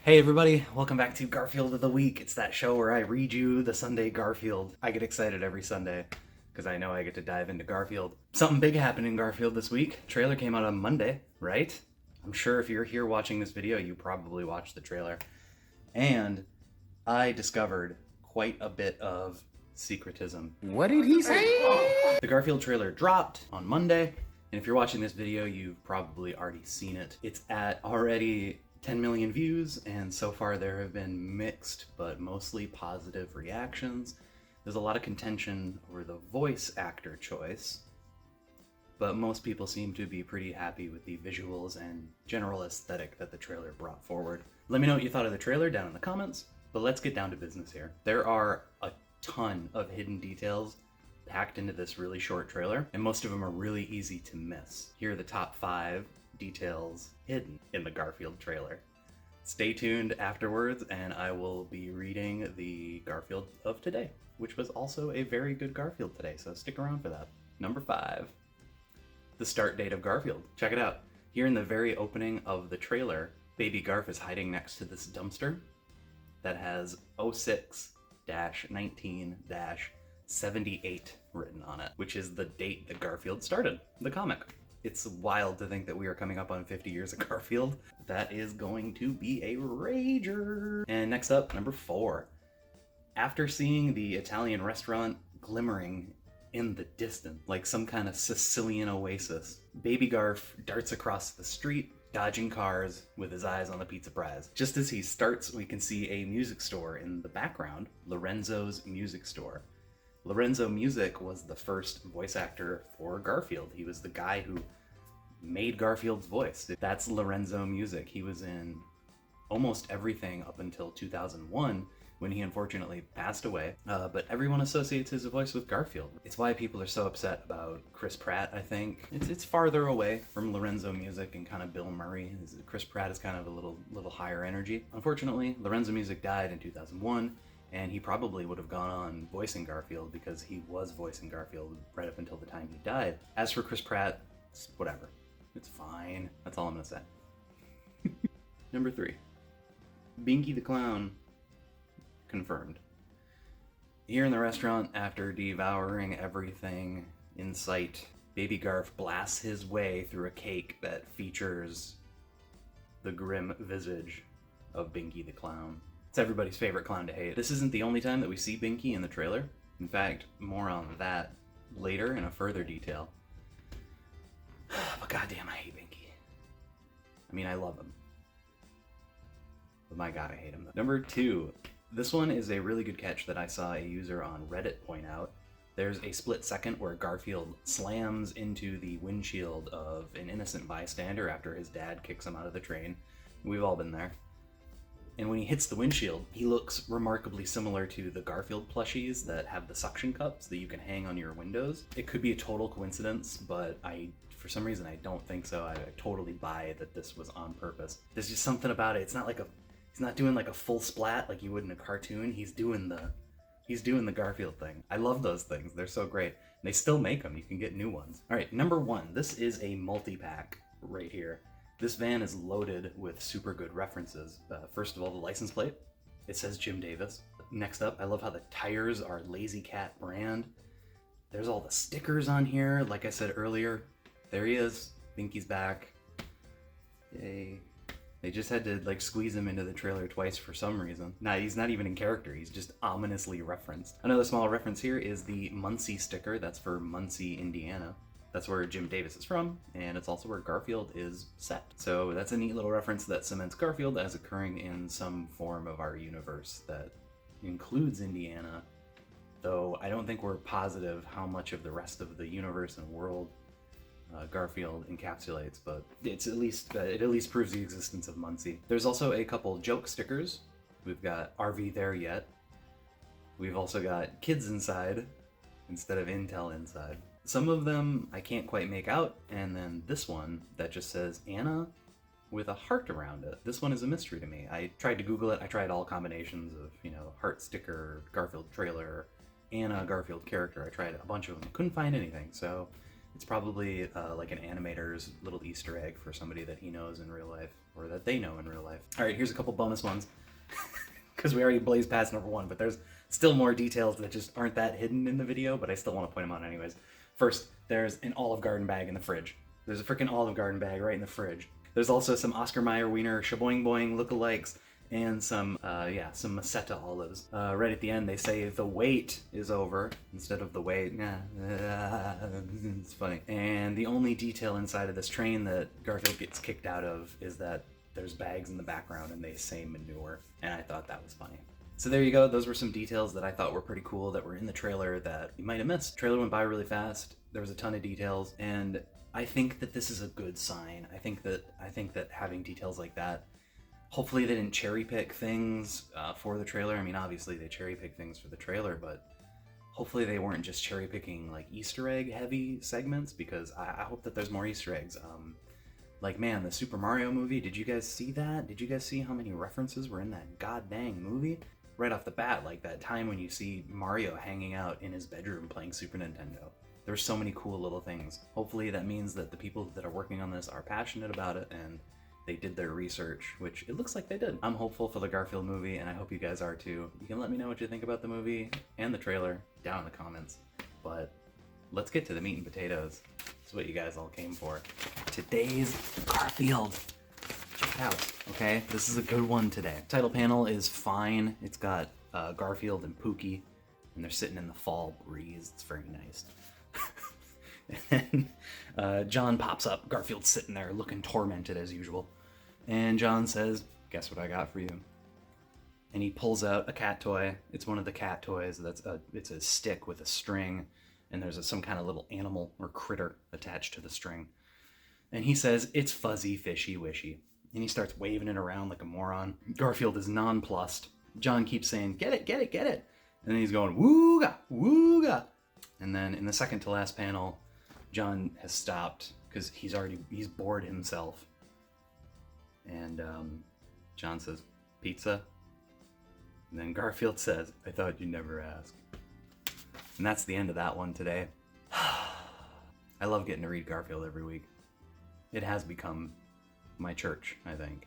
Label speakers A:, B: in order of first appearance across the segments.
A: Hey everybody, welcome back to Garfield of the Week. It's that show where I read you the Sunday Garfield. I get excited every Sunday because I know I get to dive into Garfield. Something big happened in Garfield this week. Trailer came out on Monday, right? I'm sure if you're here watching this video, you probably watched the trailer. And I discovered quite a bit of secretism.
B: What did he say?
A: The Garfield trailer dropped on Monday, and if you're watching this video, you've probably already seen it. It's at already 10 million views, and so far there have been mixed but mostly positive reactions. There's a lot of contention over the voice actor choice, but most people seem to be pretty happy with the visuals and general aesthetic that the trailer brought forward. Let me know what you thought of the trailer down in the comments, but let's get down to business here. There are a ton of hidden details packed into this really short trailer, and most of them are really easy to miss. Here are the top 5 details hidden in the Garfield trailer. Stay tuned afterwards, and I will be reading the Garfield of today, which was also a very good Garfield today, so stick around for that. Number 5, the start date of Garfield. Check it out. Here in the very opening of the trailer, Baby Garf is hiding next to this dumpster that has 06-19-78 written on it, which is the date that Garfield started the comic. It's wild to think that we are coming up on 50 years of Garfield. That is going to be a rager. And next up, number 4. After seeing the Italian restaurant glimmering in the distance, like some kind of Sicilian oasis, Baby Garf darts across the street, dodging cars with his eyes on the pizza prize. Just as he starts, we can see a music store in the background, Lorenzo's Music Store. Lorenzo Music was the first voice actor for Garfield. He was the guy who made Garfield's voice. That's Lorenzo Music. He was in almost everything up until 2001 when he unfortunately passed away. But everyone associates his voice with Garfield. It's why people are so upset about Chris Pratt, I think. It's farther away from Lorenzo Music and kind of Bill Murray. Chris Pratt is kind of a little higher energy. Unfortunately, Lorenzo Music died in 2001. And he probably would have gone on voicing Garfield because he was voicing Garfield right up until the time he died. As for Chris Pratt, it's whatever. It's fine. That's all I'm gonna say. Number 3. Binky the Clown. Confirmed. Here in the restaurant, after devouring everything in sight, Baby Garf blasts his way through a cake that features the grim visage of Binky the Clown. It's everybody's favorite clown to hate. This isn't the only time that we see Binky in the trailer. In fact, more on that later in a further detail. But goddamn, I hate Binky. I mean, I love him. But my god, I hate him. Number 2. This one is a really good catch that I saw a user on Reddit point out. There's a split second where Garfield slams into the windshield of an innocent bystander after his dad kicks him out of the train. We've all been there. And when he hits the windshield, he looks remarkably similar to the Garfield plushies that have the suction cups that you can hang on your windows. It could be a total coincidence, but for some reason, I don't think so. I totally buy that this was on purpose. There's just something about it. It's not like he's not doing like a full splat like you would in a cartoon. He's doing the Garfield thing. I love those things. They're so great. And they still make them. You can get new ones. All right, number 1. This is a multi-pack right here. This van is loaded with super good references. First of all, the license plate. It says Jim Davis. Next up, I love how the tires are Lazy Cat brand. There's all the stickers on here. Like I said earlier, there he is. Binky's back. Yay. They just had to like squeeze him into the trailer twice for some reason. Nah, he's not even in character. He's just ominously referenced. Another small reference here is the Muncie sticker. That's for Muncie, Indiana. That's where Jim Davis is from, and it's also where Garfield is set. So that's a neat little reference that cements Garfield as occurring in some form of our universe that includes Indiana, though I don't think we're positive how much of the rest of the universe and world Garfield encapsulates, but it at least proves the existence of Muncie. There's also a couple joke stickers. We've got "Are we there yet?" We've also got "Kids inside" instead of "Intel inside." Some of them I can't quite make out, and then this one that just says Anna with a heart around it. This one is a mystery to me. I tried to Google it. I tried all combinations of, heart sticker, Garfield trailer, Anna Garfield character. I tried a bunch of them. Couldn't find anything, so It's probably like an animator's little Easter egg for somebody that he knows in real life, or that they know in real life. All right, here's a couple bonus ones, because we already blazed past number one, but there's still more details that just aren't that hidden in the video, but I still want to point them out anyways. First, there's an Olive Garden bag in the fridge. There's a freaking Olive Garden bag right in the fridge. There's also some Oscar Mayer Wiener Shaboing Boing lookalikes, and some Macetta olives. Right at the end, they say the wait is over instead of the wait. It's funny. And the only detail inside of this train that Garfield gets kicked out of is that there's bags in the background and they say manure. And I thought that was funny. So there you go. Those were some details that I thought were pretty cool that were in the trailer that you might have missed. The trailer went by really fast. There was a ton of details, and I think that this is a good sign. I think that having details like that, hopefully they didn't cherry pick things for the trailer. I mean, obviously they cherry pick things for the trailer, but hopefully they weren't just cherry picking like Easter egg heavy segments, because I hope that there's more Easter eggs. Like, man, the Super Mario movie, did you guys see that? Did you guys see how many references were in that god dang movie? Right off the bat, like that time when you see Mario hanging out in his bedroom playing Super Nintendo. There's so many cool little things. Hopefully that means that the people that are working on this are passionate about it and they did their research, which it looks like they did. I'm hopeful for the Garfield movie, and I hope you guys are too. You can let me know what you think about the movie and the trailer down in the comments. But let's get to the meat and potatoes. This is what you guys all came for. Today's Garfield. Check it out, okay? This is a good one today. Title panel is fine. It's got Garfield and Pookie, and they're sitting in the fall breeze. It's very nice. And then John pops up. Garfield's sitting there looking tormented as usual. And John says, "Guess what I got for you?" And he pulls out a cat toy. It's one of the cat toys. It's a stick with a string, and there's some kind of little animal or critter attached to the string. And he says, "It's fuzzy, fishy, wishy." And he starts waving it around like a moron. Garfield is nonplussed. John keeps saying, "Get it, get it, get it." And then he's going, "Wooga, wooga." And then in the second to last panel, John has stopped because he's bored himself. And John says, "Pizza?" And then Garfield says, "I thought you'd never ask." And that's the end of that one today. I love getting to read Garfield every week. It has become my church, I think.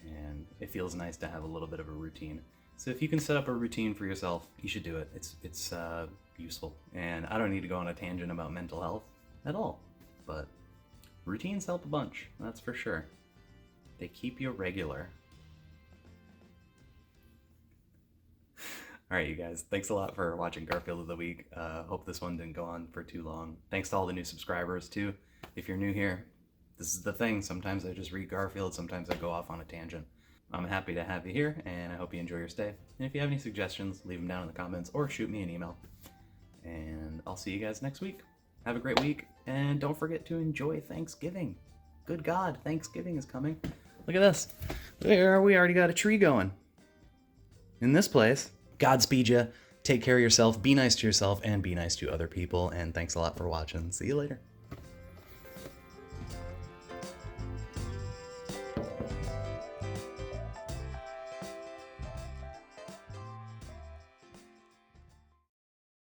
A: And it feels nice to have a little bit of a routine. So if you can set up a routine for yourself, you should do it. It's useful. And I don't need to go on a tangent about mental health at all. But routines help a bunch, that's for sure. They keep you regular. All right, you guys, thanks a lot for watching Garfield of the Week. Hope this one didn't go on for too long. Thanks to all the new subscribers, too. If you're new here, this is the thing. Sometimes I just read Garfield, sometimes I go off on a tangent. I'm happy to have you here, and I hope you enjoy your stay. And if you have any suggestions, leave them down in the comments or shoot me an email. And I'll see you guys next week. Have a great week, and don't forget to enjoy Thanksgiving. Good God, Thanksgiving is coming. Look at this. There, we already got a tree going. In this place. Godspeed ya. Take care of yourself, be nice to yourself, and be nice to other people. And thanks a lot for watching. See you later.